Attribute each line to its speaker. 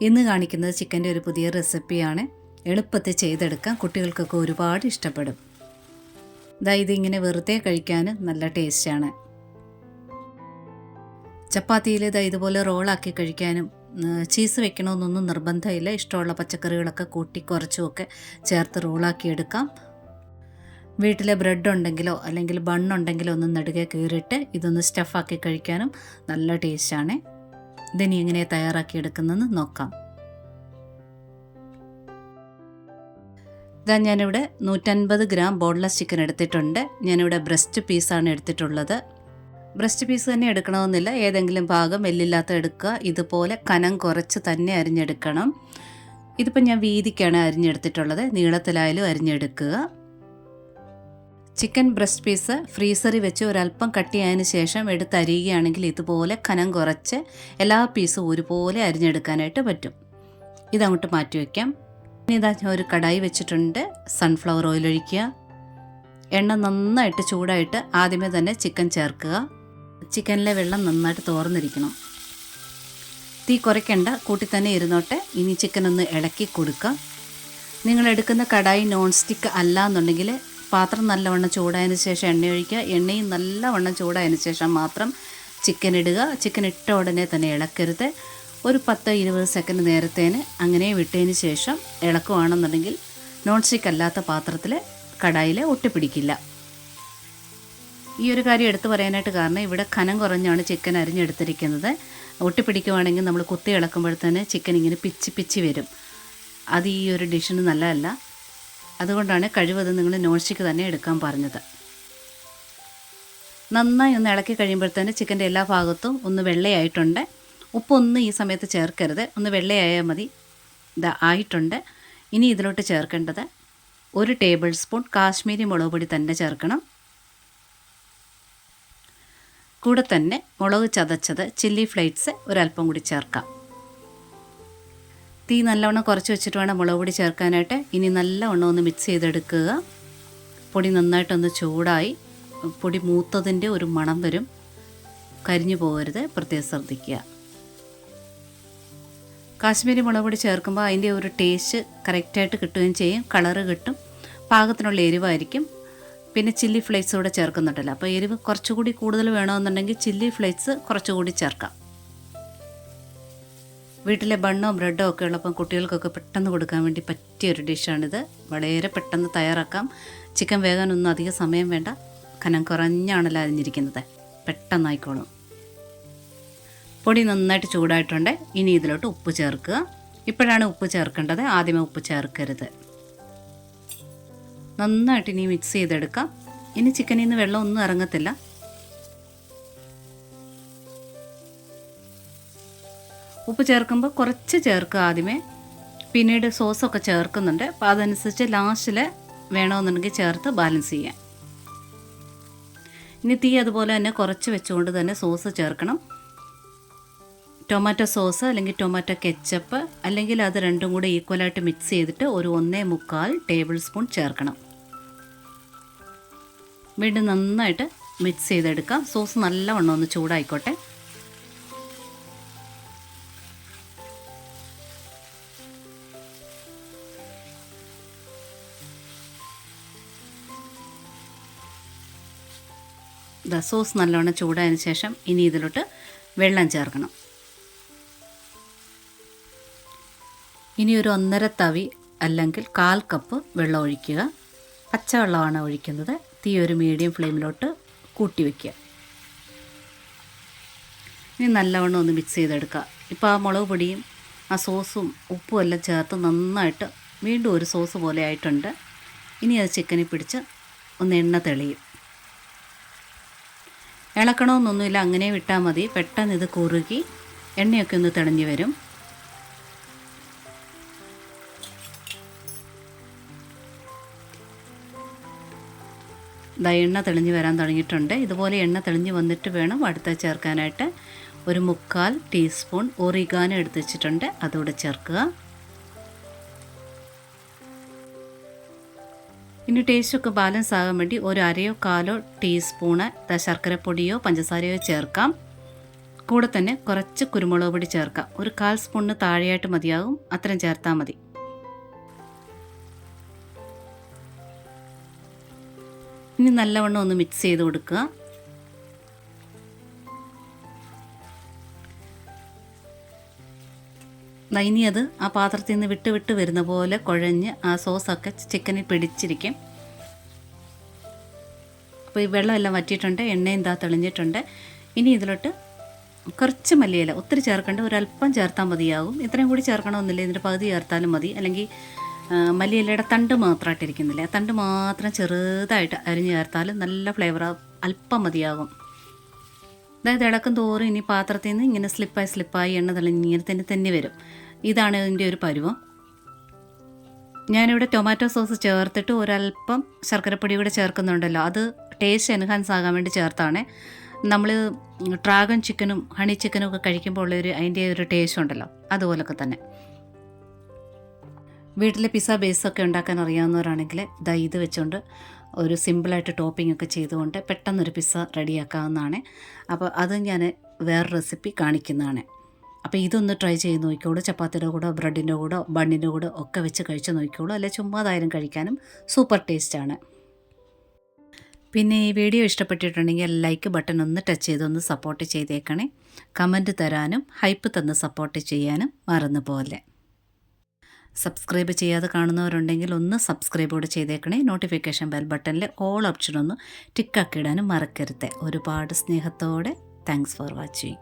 Speaker 1: ഇന്ന് കാണിക്കുന്നത് ചിക്കൻ്റെ ഒരു പുതിയ റെസിപ്പിയാണ്. എളുപ്പത്തിൽ ചെയ്തെടുക്കാം, കുട്ടികൾക്കൊക്കെ ഒരുപാട് ഇഷ്ടപ്പെടും. ഇതിങ്ങനെ വെറുതെ കഴിക്കാൻ നല്ല ടേസ്റ്റാണ്. ചപ്പാത്തിയിൽ ഇതുപോലെ റോളാക്കി കഴിക്കാനും ചീസ് വെക്കണമെന്നൊന്നും നിർബന്ധമില്ല. ഇഷ്ടമുള്ള പച്ചക്കറികളൊക്കെ കൂട്ടി കുറച്ചുമൊക്കെ ചേർത്ത് റോളാക്കി എടുക്കാം. വീട്ടിലെ ബ്രെഡ് ഉണ്ടെങ്കിലോ അല്ലെങ്കിൽ ബണ്ണുണ്ടെങ്കിലോ ഒന്ന് നടുകെ കീറിയിട്ട് ഇതൊന്ന് സ്റ്റഫാക്കി കഴിക്കാനും നല്ല ടേസ്റ്റാണ്. ഇതിനി എങ്ങനെ തയ്യാറാക്കി എടുക്കുന്നതെന്ന് നോക്കാം. ഞാനിവിടെ 150 ഗ്രാം ബോൺലെസ് ചിക്കൻ എടുത്തിട്ടുണ്ട്. ഞാനിവിടെ ബ്രസ്റ്റ് പീസാണ് എടുത്തിട്ടുള്ളത്. ബ്രസ്റ്റ് പീസ് തന്നെ എടുക്കണമെന്നില്ല, ഏതെങ്കിലും ഭാഗം എല്ലില്ലാത്ത എടുക്കുക. ഇതുപോലെ കനം കുറച്ച് തന്നെ അരിഞ്ഞെടുക്കണം. ഇതിപ്പോൾ ഞാൻ വീതിക്കാണ് അരിഞ്ഞെടുത്തിട്ടുള്ളത്, നീളത്തിലായാലും അരിഞ്ഞെടുക്കുക. ചിക്കൻ ബ്രസ്റ്റ് പീസ് ഫ്രീസറിൽ വെച്ച് ഒരല്പം കട്ടിയായതിന് ശേഷം എടുത്തരിയുകയാണെങ്കിൽ ഇതുപോലെ കനം കുറച്ച് എല്ലാ പീസും ഒരുപോലെ അരിഞ്ഞെടുക്കാനായിട്ട് പറ്റും. ഇതങ്ങോട്ട് മാറ്റി വയ്ക്കാം. ഇനി ഞാൻ ഒരു കടായി വെച്ചിട്ടുണ്ട്. സൺഫ്ലവർ ഓയിൽ ഒഴിക്കുക. എണ്ണ നന്നായിട്ട് ചൂടായിട്ട് ആദ്യമേ തന്നെ ചിക്കൻ ചേർക്കുക. ചിക്കനിലെ വെള്ളം നന്നായിട്ട് തോർന്നിരിക്കണം. തീ കുറയ്ക്കേണ്ട, കൂട്ടി തന്നെ ഇരുന്നോട്ടെ. ഇനി ചിക്കൻ ഒന്ന് ഇളക്കി കൊടുക്കുക. നിങ്ങൾ എടുക്കുന്ന കടായി നോൺ സ്റ്റിക്ക് അല്ല എന്നുണ്ടെങ്കിൽ പാത്രം നല്ലവണ്ണം ചൂടായതിന് ശേഷം എണ്ണ ഒഴിക്കുക. എണ്ണയും നല്ലവണ്ണം ചൂടായതിന് ശേഷം മാത്രം ചിക്കൻ ഇടുക. ചിക്കൻ ഇട്ട ഉടനെ തന്നെ ഇളക്കരുത്. ഒരു 10-20 സെക്കൻഡ് നേരത്തേന് അങ്ങനെ വിട്ടതിന് ശേഷം ഇളക്കുകയാണെന്നുണ്ടെങ്കിൽ നോൺ സ്റ്റിക്ക് അല്ലാത്ത പാത്രത്തിൽ കടായിൽ ഒട്ടിപ്പിടിക്കില്ല. ഈ ഒരു കാര്യം എടുത്തു പറയാനായിട്ട് കാരണം ഇവിടെ കനം കുറഞ്ഞാണ് ചിക്കൻ അരിഞ്ഞെടുത്തിരിക്കുന്നത്. ഒട്ടിപ്പിടിക്കുവാണെങ്കിൽ നമ്മൾ കുത്തി ഇളക്കുമ്പോഴത്തേന് ചിക്കൻ ഇങ്ങനെ പിച്ചി വരും. അത് ഈ ഒരു ഡിഷിന് നല്ലതല്ല. അതുകൊണ്ടാണ് കഴിവതും നിങ്ങൾ നോൺ സ്റ്റിക്ക് തന്നെ എടുക്കാൻ പറഞ്ഞത്. നന്നായി ഒന്ന് ഇളക്കി കഴിയുമ്പോഴത്തേന് ചിക്കൻ്റെ എല്ലാ ഭാഗത്തും ഒന്ന് വെള്ളയായിട്ടുണ്ട്. ഉപ്പൊന്നും ഈ സമയത്ത് ചേർക്കരുത്, ഒന്ന് വെള്ളയായാൽ മതി. ആയിട്ടുണ്ട്. ഇനി ഇതിലോട്ട് ചേർക്കേണ്ടത് 1 ടേബിൾ സ്പൂൺ കാശ്മീരി മുളക് പൊടി തന്നെ ചേർക്കണം. കൂടെ തന്നെ മുളക് ചതച്ചത്, ചില്ലി ഫ്ലേക്സ് ഒരല്പം കൂടി ചേർക്കാം. തീ നല്ലവണ്ണം കുറച്ച് വെച്ചിട്ട് വേണം മുളക് പൊടി ചേർക്കാനായിട്ട്. ഇനി നല്ലവണ്ണം ഒന്ന് മിക്സ് ചെയ്തെടുക്കുക. പൊടി നന്നായിട്ടൊന്ന് ചൂടായി, പൊടി മൂത്തതിൻ്റെ ഒരു മണം വരും. കരിഞ്ഞു പോകരുത്, പ്രത്യേകം ശ്രദ്ധിക്കുക. കാശ്മീരി മുളക് പൊടി ചേർക്കുമ്പോൾ അതിൻ്റെ ഒരു ടേസ്റ്റ് കറക്റ്റായിട്ട് കിട്ടുകയും ചെയ്യും, കളറ് കിട്ടും, പാകത്തിനുള്ള എരിവായിരിക്കും. പിന്നെ ചില്ലി ഫ്ലേക്സ് കൂടെ ചേർക്കുന്നുണ്ടല്ലോ, അപ്പോൾ എരിവ് കുറച്ചുകൂടി കൂടുതൽ വേണമെന്നുണ്ടെങ്കിൽ ചില്ലി ഫ്ലേക്സ് കുറച്ചുകൂടി ചേർക്കാം. വീട്ടിലെ ബണ്ണോ ബ്രെഡോ ഒക്കെ ഉള്ളപ്പം കുട്ടികൾക്കൊക്കെ പെട്ടെന്ന് കൊടുക്കാൻ വേണ്ടി പറ്റിയൊരു ഡിഷാണിത്. വളരെ പെട്ടെന്ന് തയ്യാറാക്കാം. ചിക്കൻ വേകാനൊന്നും അധികം സമയം വേണ്ട. കനം കുറഞ്ഞാണല്ലോ അരിഞ്ഞിരിക്കുന്നത്, പെട്ടെന്നായിക്കോളും. പൊടി നന്നായിട്ട് ചൂടായിട്ടുണ്ട്. ഇനി ഇതിലോട്ട് ഉപ്പ് ചേർക്കുക. ഇപ്പോഴാണ് ഉപ്പ് ചേർക്കേണ്ടത്, ആദ്യമേ ഉപ്പ് ചേർക്കരുത്. നന്നായിട്ട് ഇനി മിക്സ് ചെയ്തെടുക്കാം. ഇനി ചിക്കനിൽ നിന്ന് വെള്ളമൊന്നും ഇറങ്ങത്തില്ല. ഉപ്പ് ചേർക്കുമ്പോൾ കുറച്ച് ചേർക്കുക ആദ്യമേ, പിന്നീട് സോസൊക്കെ ചേർക്കുന്നുണ്ട്. അപ്പോൾ അതനുസരിച്ച് ലാസ്റ്റിൽ വേണമെന്നുണ്ടെങ്കിൽ ചേർത്ത് ബാലൻസ് ചെയ്യാം. ഇനി തീ അതുപോലെ തന്നെ കുറച്ച് വെച്ചുകൊണ്ട് തന്നെ സോസ് ചേർക്കണം. ടൊമാറ്റോ സോസ് അല്ലെങ്കിൽ ടൊമാറ്റോ കെച്ചപ്പ്, അല്ലെങ്കിൽ അത് രണ്ടും കൂടെ ഈക്വലായിട്ട് മിക്സ് ചെയ്തിട്ട് ഒരു 1.25 ടേബിൾ സ്പൂൺ ചേർക്കണം. വീണ്ടും നന്നായിട്ട് മിക്സ് ചെയ്തെടുക്കാം. സോസ് നല്ലവണ്ണം ഒന്ന് ചൂടായിക്കോട്ടെ. സോസ് നല്ലവണ്ണം ചൂടായതിന് ശേഷം ഇനി ഇതിലോട്ട് വെള്ളം ചേർക്കണം. ഇനി ഒരു 1.5 തവി അല്ലെങ്കിൽ 1/4 കപ്പ് വെള്ളം ഒഴിക്കുക. പച്ചവെള്ളമാണ് ഒഴിക്കുന്നത്. തീ ഒരു മീഡിയം ഫ്ലെയിമിലോട്ട് കൂട്ടി വയ്ക്കുക. ഇനി നല്ലവണ്ണം ഒന്ന് മിക്സ് ചെയ്തെടുക്കുക. ഇപ്പോൾ ആ മുളക് പൊടിയും ആ സോസും ഉപ്പും എല്ലാം ചേർത്ത് നന്നായിട്ട് വീണ്ടും ഒരു സോസ് പോലെ ആയിട്ടുണ്ട്. ഇനി അത് ചിക്കനിൽ പിടിച്ച് ഒന്ന് എണ്ണ തെളിയും. ഇളക്കണമെന്നൊന്നുമില്ല, അങ്ങനെ വിട്ടാൽ മതി. പെട്ടെന്ന് ഇത് കുറുകി എണ്ണയൊക്കെ ഒന്ന് തെളിഞ്ഞ് വരും. എണ്ണ തെളിഞ്ഞ് വരാൻ തുടങ്ങിയിട്ടുണ്ട്. ഇതുപോലെ എണ്ണ തെളിഞ്ഞ് വന്നിട്ട് വേണം അടുത്ത ചേർക്കാനായിട്ട്. ഒരു 1/4 ടീസ്പൂൺ ഒറിഗാനോ എടുത്ത് വെച്ചിട്ടുണ്ട്, അതുകൂടെ ചേർക്കുക. ഇനി ടേസ്റ്റൊക്കെ ബാലൻസ് ആകാൻ വേണ്ടി ഒരു 1/2-1/4 ടീസ്പൂണ് ശർക്കരപ്പൊടിയോ പഞ്ചസാരയോ ചേർക്കാം. കൂടെ തന്നെ കുറച്ച് കുരുമുളക് പൊടി ചേർക്കാം. ഒരു 1/4 സ്പൂണിന് താഴെയായിട്ട് മതിയാകും, അത്രയും ചേർത്താൽ മതി. ഇനി നല്ലവണ്ണം ഒന്ന് മിക്സ് ചെയ്ത് കൊടുക്കുക. ഇനി അത് ആ പാത്രത്തിൽ നിന്ന് വിട്ട് വിട്ട് വരുന്ന പോലെ കുഴഞ്ഞ് ആ സോസൊക്കെ ചിക്കനിൽ പിടിച്ചിരിക്കും. അപ്പോൾ ഈ വെള്ളമെല്ലാം വറ്റിയിട്ടുണ്ട്, എണ്ണയും തെളിഞ്ഞിട്ടുണ്ട്. ഇനി ഇതിലോട്ട് കുറച്ച് മല്ലിയില, ഒത്തിരി ചേർക്കേണ്ട, ഒരല്പം ചേർത്താൽ മതിയാകും. ഇത്രയും കൂടി ചേർക്കണമെന്നില്ല, ഇതിൻ്റെ പകുതി ചേർത്താലും മതി. അല്ലെങ്കിൽ മല്ലിയിലയുടെ തണ്ട് മാത്രമായിട്ടിരിക്കുന്നില്ല, ആ തണ്ട് മാത്രം ചെറുതായിട്ട് അരിഞ്ഞ് ചേർത്താലും നല്ല ഫ്ലേവർ, അല്പം മതിയാകും. അതായത് ഇളക്കം തോറും ഇനി പാത്രത്തിൽ നിന്ന് ഇങ്ങനെ സ്ലിപ്പായി എണ്ണ തെളിഞ്ഞ് ഇങ്ങനെ തന്നെ വരും. ഇതാണ് ഇതിൻ്റെ ഒരു പരുവം. ഞാനിവിടെ ടൊമാറ്റോ സോസ് ചേർത്തിട്ട് ഒരല്പം ശർക്കരപ്പൊടി കൂടെ ചേർക്കുന്നുണ്ടല്ലോ, അത് ടേസ്റ്റ് എൻഹാൻസ് ആകാൻ വേണ്ടി ചേർത്താണ്. നമ്മൾ ഡ്രാഗൺ ചിക്കനും ഹണി ചിക്കനും ഒക്കെ കഴിക്കുമ്പോൾ ഉള്ളൊരു അതിൻ്റെ ഒരു ടേസ്റ്റ് ഉണ്ടല്ലോ, അതുപോലൊക്കെ തന്നെ. വീട്ടിൽ പിസ്സ ബേസൊക്കെ ഉണ്ടാക്കാൻ അറിയാവുന്നവരാണെങ്കിൽ ഇത് വെച്ചുകൊണ്ട് ഒരു സിമ്പിളായിട്ട് ടോപ്പിംഗ് ഒക്കെ ചെയ്തുകൊണ്ട് പെട്ടെന്നൊരു പിസ്സ റെഡിയാക്കാവുന്നതാണ്. അപ്പോൾ അത് ഞാൻ വേറെ റെസിപ്പി കാണിക്കുന്നതാണ്. അപ്പോൾ ഇതൊന്ന് ട്രൈ ചെയ്ത് നോക്കിക്കോളൂ. ചപ്പാത്തിയുടെ കൂടെ, ബ്രെഡിൻ്റെ കൂടെ, ബണ്ണിൻ്റെ കൂടെ ഒക്കെ വെച്ച് കഴിച്ച് നോക്കിക്കോളൂ. അല്ലെ ചുമ്മാതായാലും കഴിക്കാനും സൂപ്പർ ടേസ്റ്റാണ്. പിന്നെ ഈ വീഡിയോ ഇഷ്ടപ്പെട്ടിട്ടുണ്ടെങ്കിൽ ലൈക്ക് ബട്ടൺ ഒന്ന് ടച്ച് ചെയ്തൊന്ന് സപ്പോർട്ട് ചെയ്തേക്കണേ. കമൻറ്റ് തരാനും ഹൈപ്പ് തന്ന് സപ്പോർട്ട് ചെയ്യാനും മറന്നു പോലെ. സബ്സ്ക്രൈബ് ചെയ്യാതെ കാണുന്നവരുണ്ടെങ്കിൽ ഒന്ന് സബ്സ്ക്രൈബ് കൂടെ ചെയ്തേക്കണേ. നോട്ടിഫിക്കേഷൻ ബെൽ ബട്ടണിൽ ഓൾ ഓപ്ഷൻ ഒന്ന് ടിക്കാക്കിയിടാനും മറക്കരുത്. ഒരുപാട് സ്നേഹത്തോടെ താങ്ക്സ് ഫോർ വാച്ചിങ്.